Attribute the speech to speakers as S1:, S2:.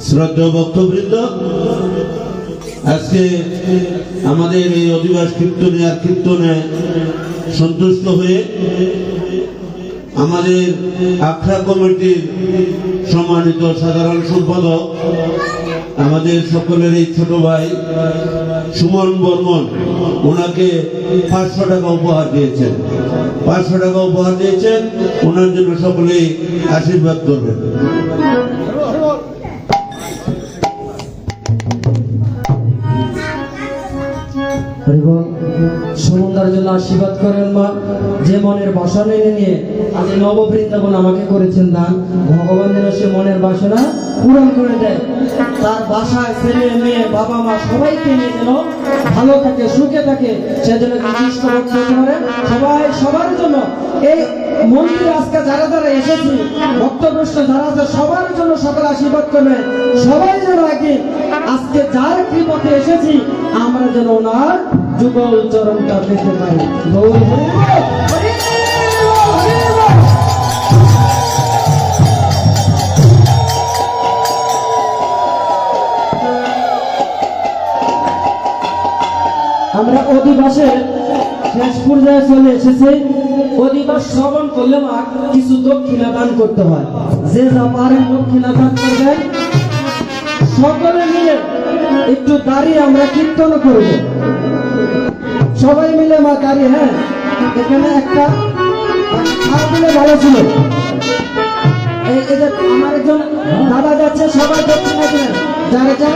S1: শ্রদ্ধা ভক্তবৃন্দ, আজকে আমাদের এই অধিবাস কীর্তনে সন্তুষ্ট হয়ে আমাদের আখড়া কমিটির সম্মানিত সাধারণ সম্পাদক আমাদের সকলের এই ছোট ভাই সুমন বর্মন ওনাকে 500 টাকা উপহার দিয়েছেন। 500 টাকা উপহার দিয়েছেন, ওনার জন্য সকলেই আশীর্বাদ করবেন।
S2: সুমনদার জন্য আশীর্বাদ করেন মা, যে মনের বাসনা নিয়ে আজ নববৃন্দাবন আমাকে করেছেন দান। ভগবান যেন সে মনের বাসনা পূরণ করে দেয়, তার বাসায় ছেলে মেয়ে বাবা মা সবাইকে নিয়ে যেন ভালো থাকে, সুখে থাকে, সেজন্য কৃষ্ণ ভক্ত হতে পারে। সবাই সবার জন্য এই মন্দিরে আজকে যারা যারা এসেছি, ভক্তবৃন্দ যারা আছে, সবার জন্য সকলে আশীর্বাদ করবে। সবাই যেন একদিন আজকে যার কৃপাতে এসেছি আমরা যেন ওনার যুগল চরণটা পেতে পারি। আমরা অধিবাসের শেষ পর্যায়ে চলে এসেছি। অধিবাস শ্রবণ করলে আর কিছু দক্ষিণা দান করতে হয়, যে যা পারেন দক্ষিণা দান করবেন। সকলে মিলে একটু দাঁড়িয়ে আমরা কীর্তন করব, সবাই মিলে মা দাঁড়িয়ে। হ্যাঁ, এখানে একটা ভালো ছিল। এই যে আমার একজন দাদা যাচ্ছে, সবাই দক্ষিণা দিলেন, যারা